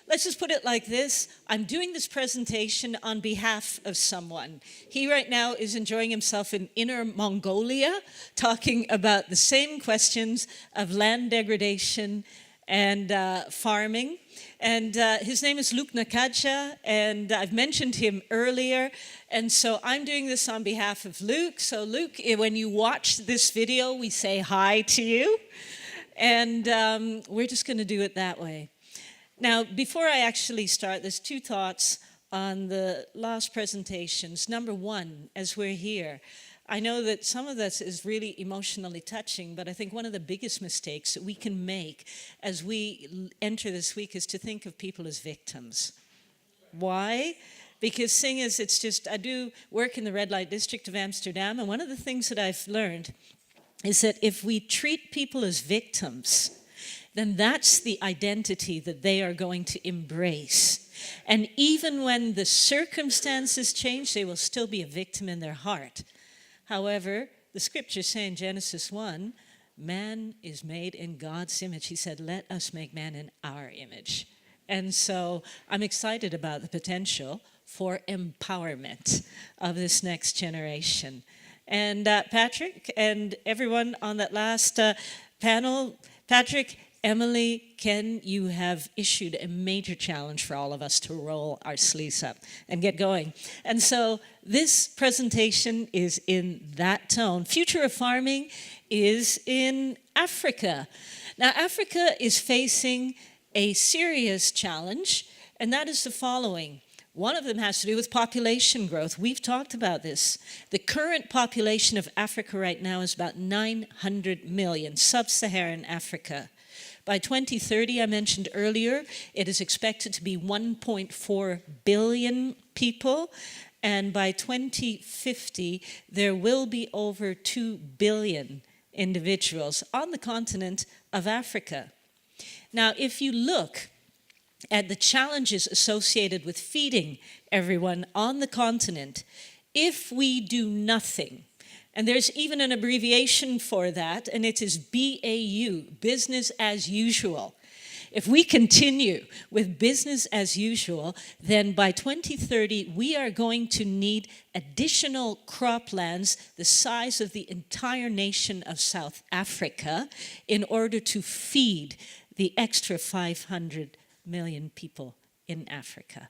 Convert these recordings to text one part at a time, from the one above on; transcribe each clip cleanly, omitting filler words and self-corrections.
let's just put it like this. I'm doing this presentation on behalf of someone. He right now is enjoying himself in Inner Mongolia, talking about the same questions of land degradation and farming. And his name is Luke Nakaja, and I've mentioned him earlier. And so I'm doing this on behalf of Luke. So Luke, when you watch this video, we say hi to you. And we're just going to do it that way. Now, before I actually start, there's two thoughts on the last presentations. Number one, as we're here, I know that some of this is really emotionally touching, but I think one of the biggest mistakes that we can make as we enter this week is to think of people as victims. Why? Because seeing as it's just, I do work in the red light district of Amsterdam, and one of the things that I've learned is that if we treat people as victims, then that's the identity that they are going to embrace. And even when the circumstances change, they will still be a victim in their heart. However, the scriptures say in Genesis 1, man is made in God's image. He said, let us make man in our image. And so I'm excited about the potential for empowerment of this next generation. And Patrick and everyone on that last panel, Patrick, Emily, Ken, you have issued a major challenge for all of us to roll our sleeves up and get going. And so this presentation is in that tone. Future of farming is in Africa. Now, Africa is facing a serious challenge, and that is the following. One of them has to do with population growth. We've talked about this. The current population of Africa right now is about 900 million, sub-Saharan Africa. By 2030, I mentioned earlier, it is expected to be 1.4 billion people. And by 2050, there will be over 2 billion individuals on the continent of Africa. Now, if you look at the challenges associated with feeding everyone on the continent, if we do nothing, and there's even an abbreviation for that, and it is BAU, business as usual. If we continue with business as usual, then by 2030, we are going to need additional croplands the size of the entire nation of South Africa in order to feed the extra 500 million people in Africa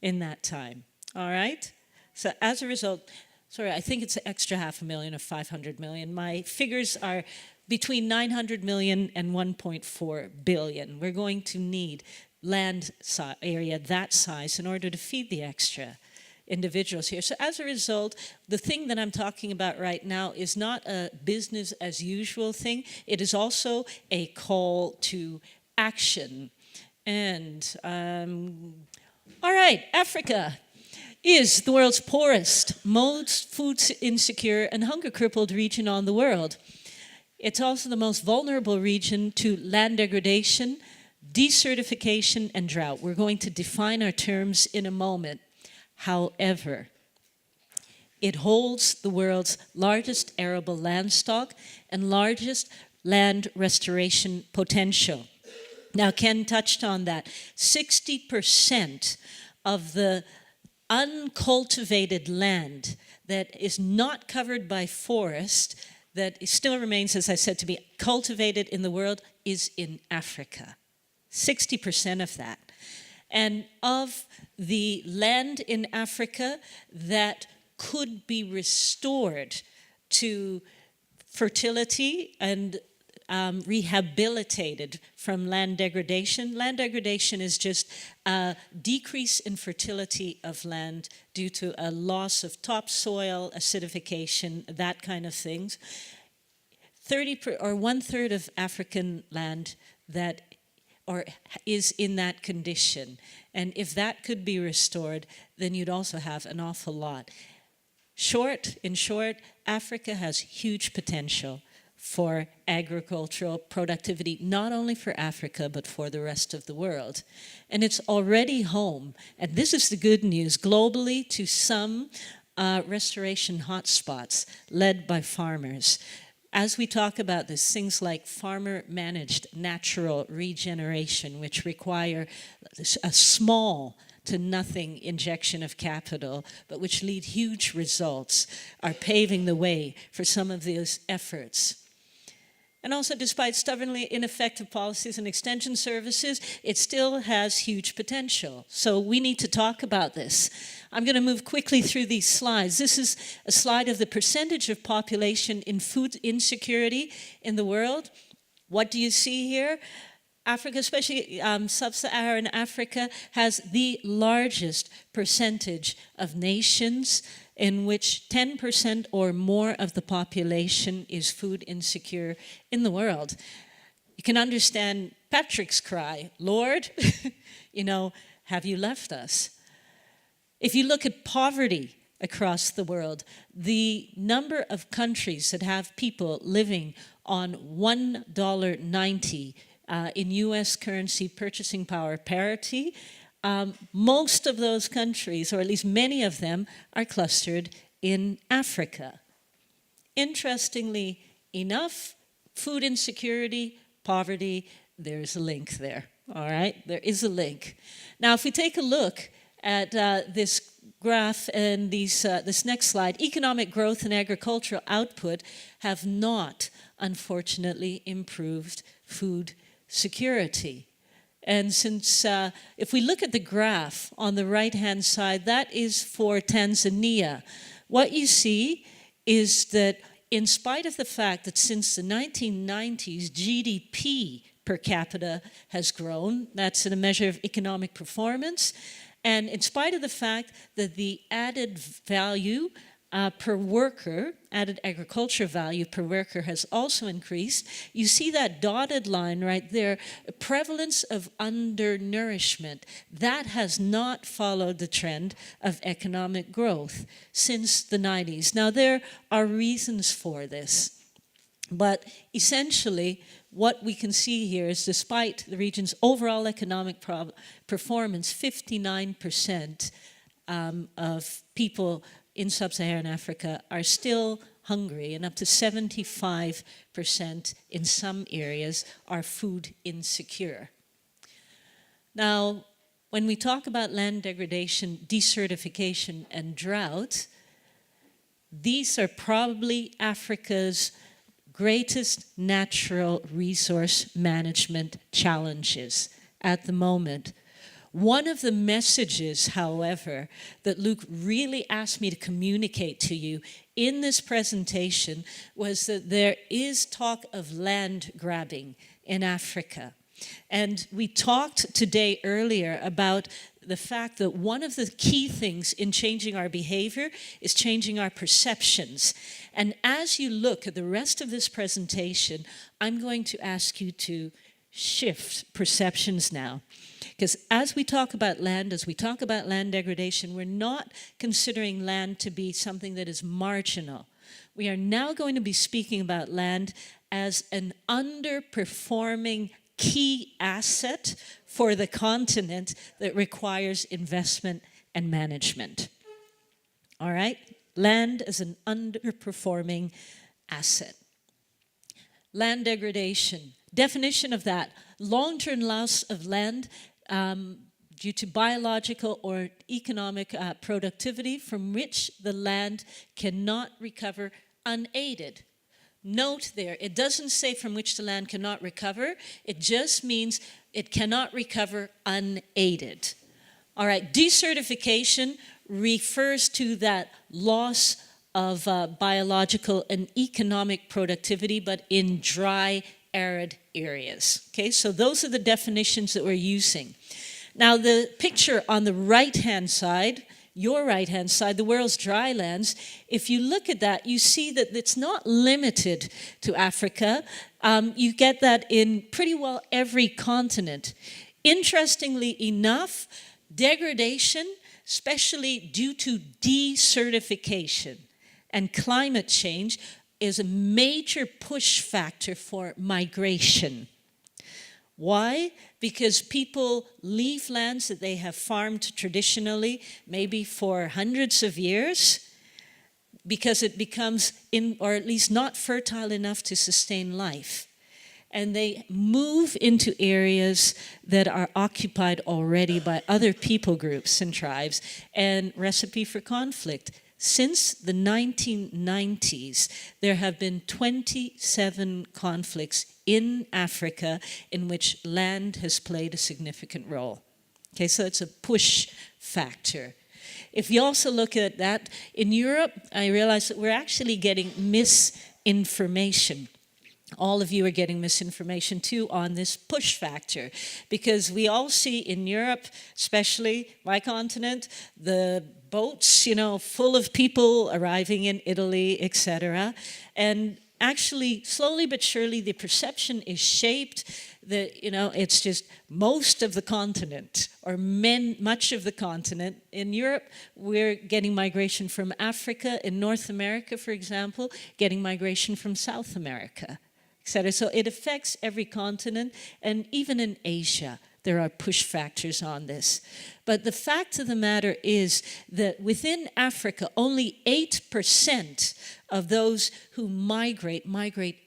in that time, all right? So as a result, sorry, I think it's an extra 500,000 or 500 million. My figures are between 900 million and 1.4 billion. We're going to need land area that size in order to feed the extra individuals here. So as a result, the thing that I'm talking about right now is not a business as usual thing. It is also a call to action. And, all right, Africa is the world's poorest, most food insecure and hunger crippled region on the world. It's also the most vulnerable region to land degradation, desertification, and drought. We're going to define our terms in a moment. However, it holds the world's largest arable land stock and largest land restoration potential. Now, Ken touched on that. 60% of the uncultivated land that is not covered by forest, that still remains, as I said, to be cultivated in the world, is in Africa. 60% of that. And of the land in Africa that could be restored to fertility and rehabilitated from land degradation. Land degradation is just a decrease in fertility of land due to a loss of topsoil, acidification, that kind of things. 1/3 of African land that is in that condition. And if that could be restored, then you'd also have an awful lot. In short, Africa has huge potential for agricultural productivity, not only for Africa, but for the rest of the world. And it's already home, and this is the good news, globally to some restoration hotspots led by farmers. as we talk about this, things like farmer-managed natural regeneration, which require a small to nothing injection of capital, but which lead huge results, are paving the way for some of those efforts. And also, despite stubbornly ineffective policies and extension services, it still has huge potential. So we need to talk about this. I'm going to move quickly through these slides. This is a slide of the percentage of population in food insecurity in the world. What do you see here? Africa, especially sub-Saharan Africa, has the largest percentage of nations in which 10% or more of the population is food insecure in the world. You can understand Patrick's cry, Lord, have you left us? If you look at poverty across the world, the number of countries that have people living on $1.90 in US currency purchasing power parity, most of those countries, or at least many of them, are clustered in Africa. Interestingly enough, food insecurity, poverty, there's a link there, all right? There is a link. Now, if we take a look at this graph and this next slide, economic growth and agricultural output have not, unfortunately, improved food security. And since, if we look at the graph on the right-hand side, that is for Tanzania. What you see is that in spite of the fact that since the 1990s, GDP per capita has grown, that's a measure of economic performance, and in spite of the fact that the added value per worker, added agriculture value per worker has also increased. You see that dotted line right there, prevalence of undernourishment. That has not followed the trend of economic growth since the 90s. Now, there are reasons for this, but essentially, what we can see here is despite the region's overall economic performance, 59% of people in sub-Saharan Africa are still hungry, and up to 75% in some areas are food insecure. Now, when we talk about land degradation, desertification, and drought, these are probably Africa's greatest natural resource management challenges at the moment. One of the messages, however, that Luke really asked me to communicate to you in this presentation was that there is talk of land grabbing in Africa. And we talked today earlier about the fact that one of the key things in changing our behavior is changing our perceptions. And as you look at the rest of this presentation, I'm going to ask you to shift perceptions now. Because as we talk about land, as we talk about land degradation, we're not considering land to be something that is marginal. We are now going to be speaking about land as an underperforming key asset for the continent that requires investment and management. All right? Land as an underperforming asset. Land degradation. Definition of that, long-term loss of land due to biological or economic productivity from which the land cannot recover unaided. Note there, it doesn't say from which the land cannot recover, it just means it cannot recover unaided. All right, desertification refers to that loss of biological and economic productivity, but in dry, arid areas. Okay, so those are the definitions that we're using. Now, the picture on the right-hand side, your right-hand side, the world's dry lands, if you look at that, you see that it's not limited to Africa. You get that in pretty well every continent. Interestingly enough, degradation, especially due to desertification and climate change, is a major push factor for migration. Why? Because people leave lands that they have farmed traditionally, maybe for hundreds of years. because it becomes, or at least not fertile enough to sustain life. And they move into areas that are occupied already by other people groups and tribes, and recipe for conflict. Since the 1990s, there have been 27 conflicts in Africa in which land has played a significant role. Okay, so it's a push factor. If you also look at that, in Europe, I realize that we're actually getting misinformation. All of you are getting misinformation too on this push factor, because we all see in Europe, especially my continent, the boats, full of people arriving in Italy, etc. And actually, slowly but surely, the perception is shaped that, it's just most of the continent, or much of the continent. In Europe, we're getting migration from Africa. In North America, for example, getting migration from South America, etc. So it affects every continent, and even in Asia, there are push factors on this. But the fact of the matter is that within Africa, only 8% of those who migrate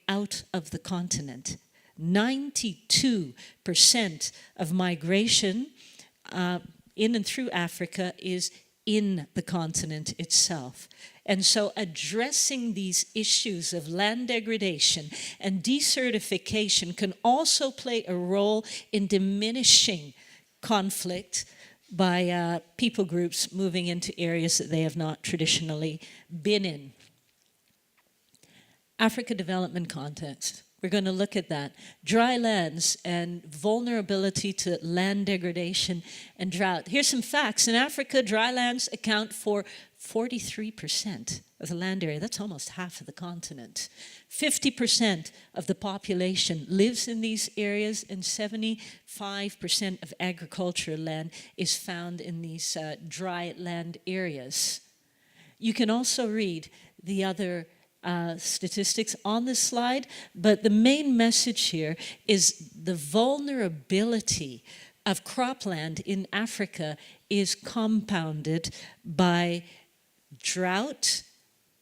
out of the continent. 92% of migration in and through Africa is in the continent itself. And so addressing these issues of land degradation and desertification can also play a role in diminishing conflict by people groups moving into areas that they have not traditionally been in. Africa development context. We're going to look at that. Dry lands and vulnerability to land degradation and drought. Here's some facts. In Africa, dry lands account for 43% of the land area. That's almost half of the continent. 50% of the population lives in these areas, and 75% of agricultural land is found in these dry land areas. You can also read the other statistics on this slide, but the main message here is the vulnerability of cropland in Africa is compounded by drought,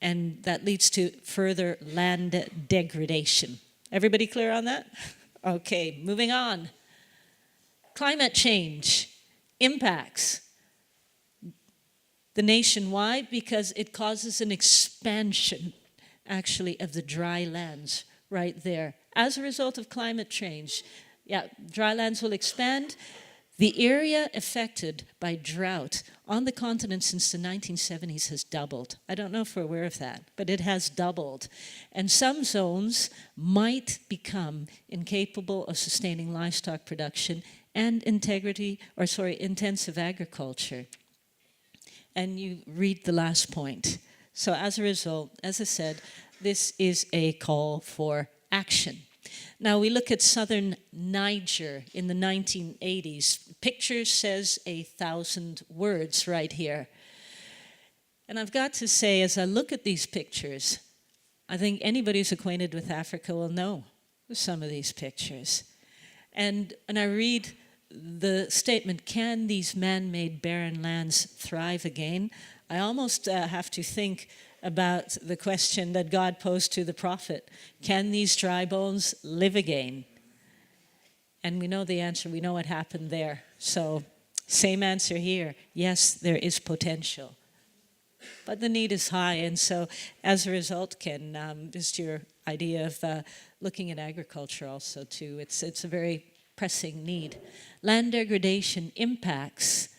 and that leads to further land degradation. Everybody clear on that? Okay, moving on. Climate change impacts the nationwide because it causes an expansion actually of the dry lands right there. As a result of climate change, dry lands will expand. The area affected by drought on the continent since the 1970s has doubled. I don't know if we're aware of that, but it has doubled. And some zones might become incapable of sustaining livestock production and intensive agriculture. And you read the last point. So as a result, as I said, this is a call for action. Now we look at southern Niger in the 1980s. Picture says 1,000 words right here. And I've got to say, as I look at these pictures, I think anybody who's acquainted with Africa will know some of these pictures. And I read the statement, can these man-made barren lands thrive again? I almost have to think about the question that God posed to the prophet. Can these dry bones live again? And we know the answer. We know what happened there. So same answer here. Yes, there is potential. But the need is high. And so as a result, Ken, just your idea of looking at agriculture also too. It's a very pressing need. Land degradation impacts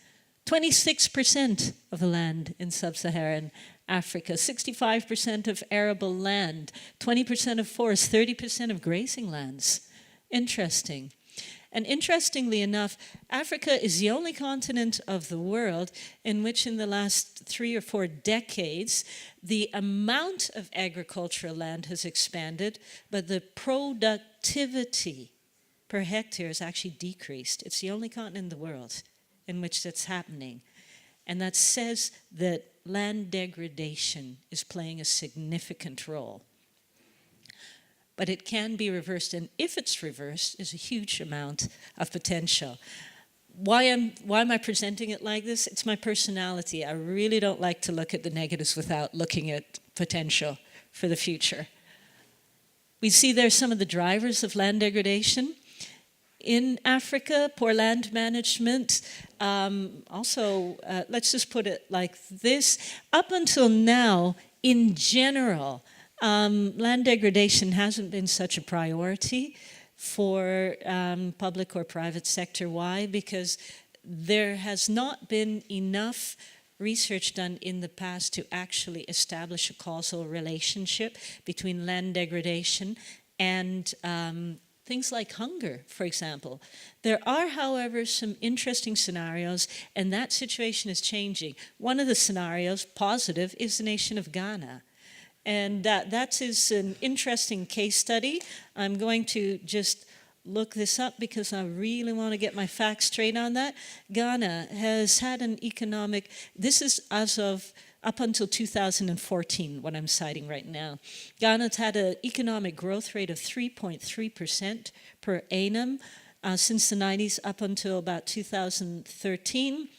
26% of the land in sub-Saharan Africa, 65% of arable land, 20% of forests, 30% of grazing lands. Interesting. And interestingly enough, Africa is the only continent of the world in which in the last 3 or 4 decades, the amount of agricultural land has expanded, but the productivity per hectare has actually decreased. It's the only continent in the world in which that's happening. And that says that land degradation is playing a significant role. But it can be reversed, and if it's reversed, there's a huge amount of potential. why am I presenting it like this? It's my personality. I really don't like to look at the negatives without looking at potential for the future. We see there's some of the drivers of land degradation. In Africa, poor land management. Let's just put it like this. Up until now, in general, land degradation hasn't been such a priority for public or private sector. Why? Because there has not been enough research done in the past to actually establish a causal relationship between land degradation and things like hunger, for example. There are, however, some interesting scenarios, and that situation is changing. One of the scenarios, positive, is the nation of Ghana. And that is an interesting case study. I'm going to just look this up because I really want to get my facts straight on that. Ghana has had an economic, this is as of up until 2014, what I'm citing right now. Ghana's had an economic growth rate of 3.3% per annum since the 90s up until about 2013.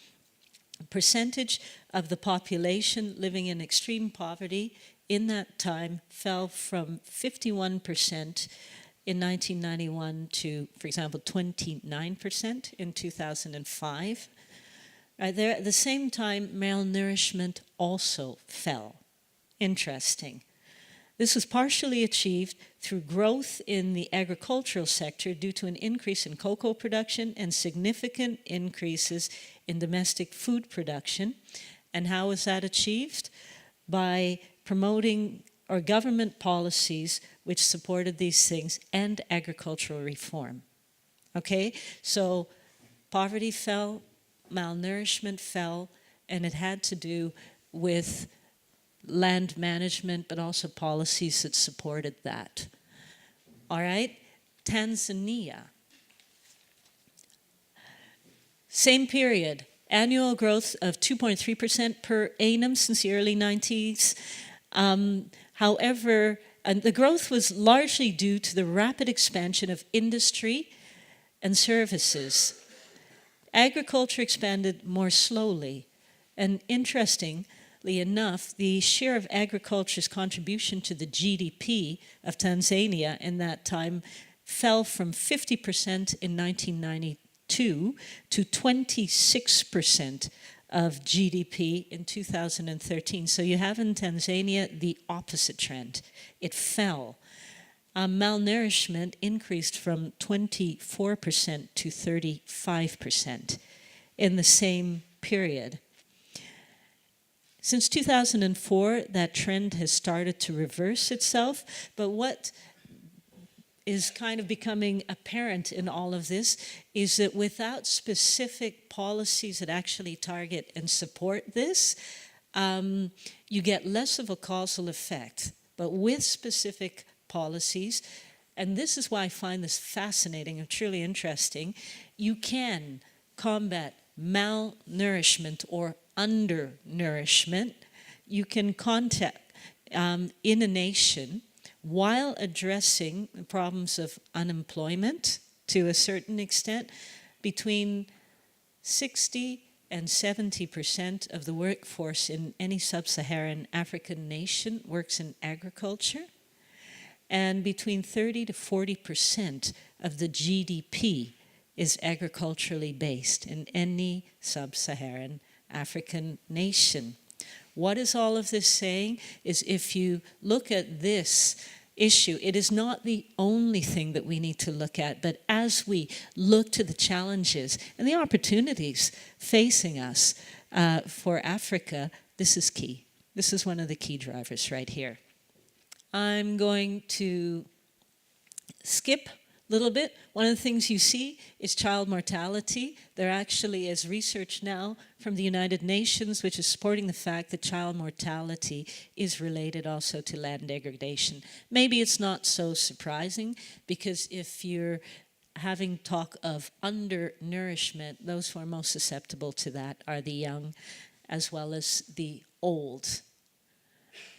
Percentage of the population living in extreme poverty in that time fell from 51% in 1991 to, for example, 29% in 2005. There, at the same time, malnourishment also fell. Interesting. This was partially achieved through growth in the agricultural sector due to an increase in cocoa production and significant increases in domestic food production. And how was that achieved? By promoting or government policies which supported these things and agricultural reform. Okay, so poverty fell, malnourishment fell, and it had to do with land management, but also policies that supported that. All right, Tanzania. Same period, annual growth of 2.3% per annum since the early 90s. However, the growth was largely due to the rapid expansion of industry and services. Agriculture expanded more slowly, and interestingly enough, the share of agriculture's contribution to the GDP of Tanzania in that time fell from 50% in 1992 to 26% of GDP in 2013. So you have in Tanzania the opposite trend. It fell. Malnourishment increased from 24% to 35% in the same period. Since 2004, that trend has started to reverse itself, but what is kind of becoming apparent in all of this is that without specific policies that actually target and support this, you get less of a causal effect. But with specific policies, and this is why I find this fascinating and truly interesting, you can combat malnourishment or undernourishment. You can contact in a nation while addressing the problems of unemployment to a certain extent. Between 60 and 70% of the workforce in any sub-Saharan African nation works in agriculture, and between 30 to 40% of the GDP is agriculturally based in any sub-Saharan African nation. What is all of this saying is if you look at this issue, it is not the only thing that we need to look at, but as we look to the challenges and the opportunities facing us for Africa, this is key. This is one of the key drivers right here. I'm going to skip a little bit. One of the things you see is child mortality. There actually is research now from the United Nations which is supporting the fact that child mortality is related also to land degradation. Maybe it's not so surprising because if you're having talk of undernourishment, those who are most susceptible to that are the young as well as the old.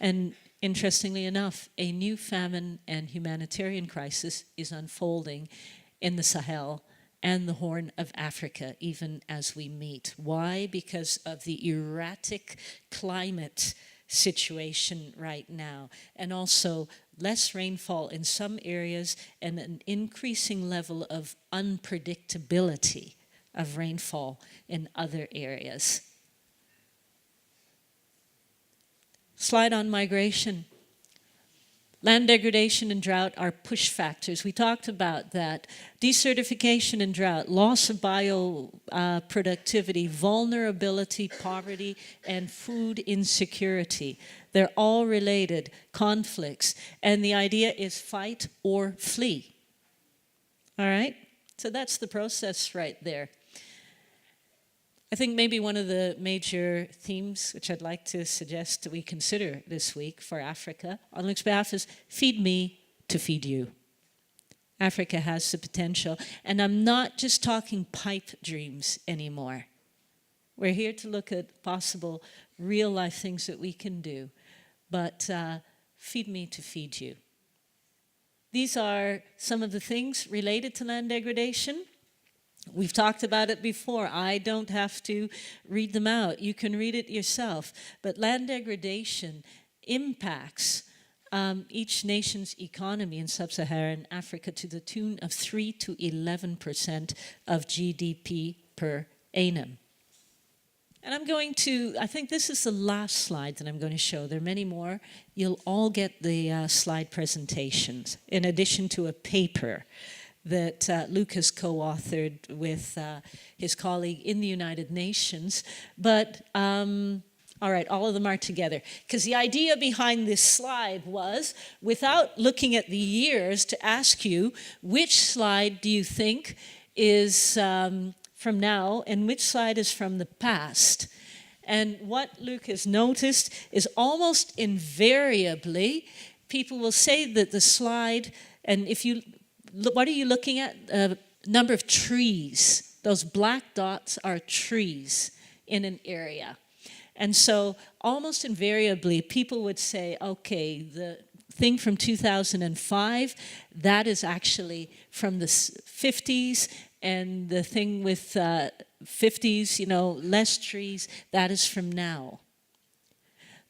And interestingly enough, a new famine and humanitarian crisis is unfolding in the Sahel and the Horn of Africa, even as we meet. Why? Because of the erratic climate situation right now, and also less rainfall in some areas and an increasing level of unpredictability of rainfall in other areas. Slide on migration. Land degradation and drought are push factors. We talked about that. Desertification and drought, loss of bioproductivity, vulnerability, poverty, and food insecurity. They're all related, conflicts. And the idea is fight or flee. All right? So that's the process right there. I think maybe one of the major themes which I'd like to suggest that we consider this week for Africa on Luke's behalf is feed me to feed you. Africa has the potential, and I'm not just talking pipe dreams anymore. We're here to look at possible real life things that we can do, but feed me to feed you. These are some of the things related to land degradation. We've talked about it before. I don't have to read them out. You can read it yourself. But land degradation impacts each nation's economy in sub-Saharan Africa to the tune of 3 to 11% of GDP per annum. And I think this is the last slide that I'm going to show. There are many more. You'll all get the slide presentations, in addition to a paper that Luke has co-authored with his colleague in the United Nations. But, all right, all of them are together. Because the idea behind this slide was, without looking at the years, to ask you, which slide do you think is from now and which slide is from the past? And what Luke has noticed is almost invariably, people will say that the slide, and if you what are you looking at? Number of trees. Those black dots are trees in an area. And so almost invariably, people would say, okay, the thing from 2005, that is actually from the 50s, and the thing with 50s, less trees, that is from now.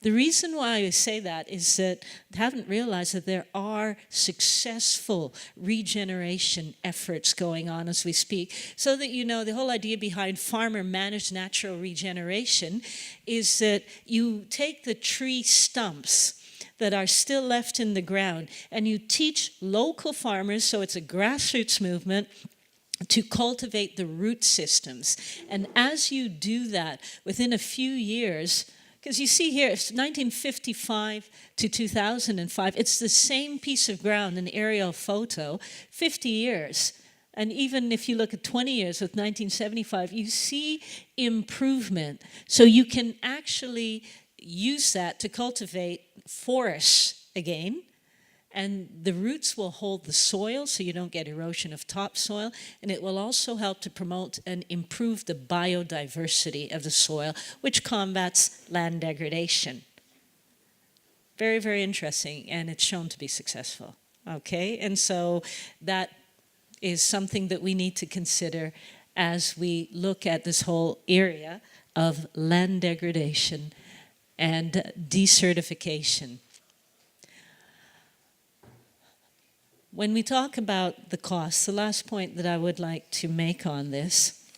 The reason why I say that is that I haven't realized that there are successful regeneration efforts going on as we speak. So that the whole idea behind farmer-managed natural regeneration is that you take the tree stumps that are still left in the ground and you teach local farmers, so it's a grassroots movement, to cultivate the root systems. And as you do that, within a few years, because you see here, it's 1955 to 2005. It's the same piece of ground, an aerial photo, 50 years. And even if you look at 20 years with 1975, you see improvement. So you can actually use that to cultivate forests again. And the roots will hold the soil so you don't get erosion of topsoil, and it will also help to promote and improve the biodiversity of the soil, which combats land degradation. Very, very interesting, and it's shown to be successful. Okay, and so that is something that we need to consider as we look at this whole area of land degradation and desertification. When we talk about the costs, the last point that I would like to make on this,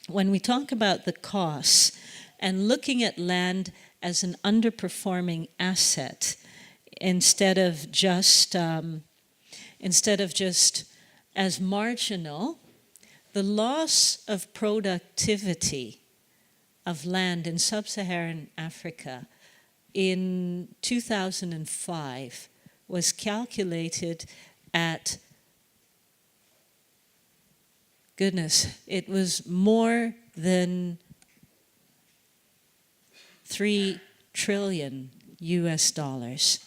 when we talk about the costs and looking at land as an underperforming asset instead of just as marginal, the loss of productivity of land in sub-Saharan Africa in 2005 was calculated at, it was more than 3 trillion US dollars.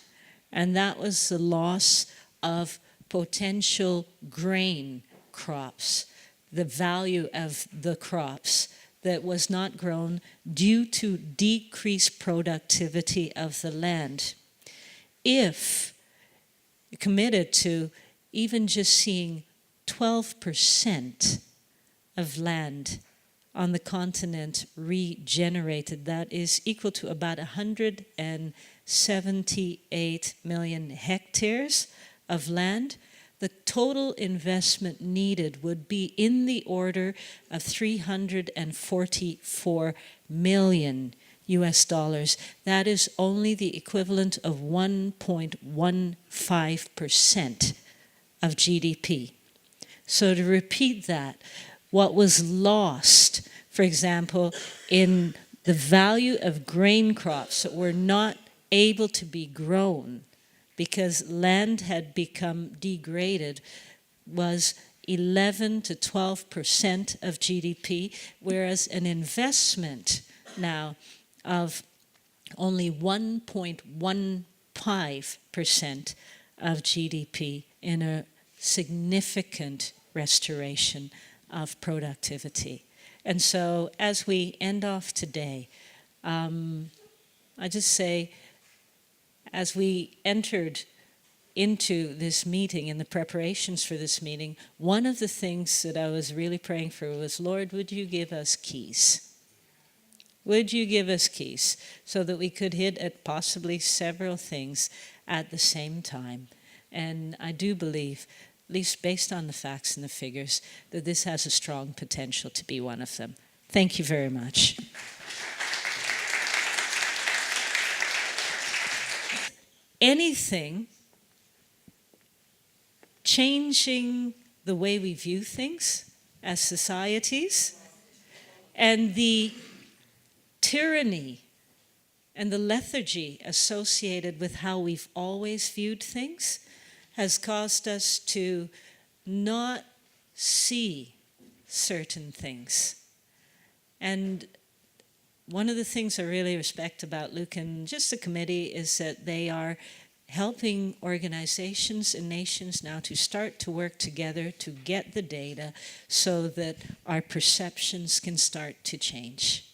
And that was the loss of potential grain crops, the value of the crops that was not grown due to decreased productivity of the land. If committed to even just seeing 12% of land on the continent regenerated. That is equal to about 178 million hectares of land. The total investment needed would be in the order of 344 million US dollars. That is only the equivalent of 1.15% of GDP. So to repeat that, what was lost, for example, in the value of grain crops that were not able to be grown because land had become degraded, was 11 to 12% of GDP, whereas an investment now of only 1.15% of GDP in a significant restoration of productivity. And so as we end off today, I just say, as we entered into this meeting and the preparations for this meeting, one of the things that I was really praying for was, Lord, would you give us keys? Would you give us keys so that we could hit at possibly several things at the same time? And I do believe, at least based on the facts and the figures, that this has a strong potential to be one of them. Thank you very much. Anything changing the way we view things as societies, and the tyranny and the lethargy associated with how we've always viewed things has caused us to not see certain things. And one of the things I really respect about Luke and just the committee is that they are helping organizations and nations now to start to work together to get the data so that our perceptions can start to change.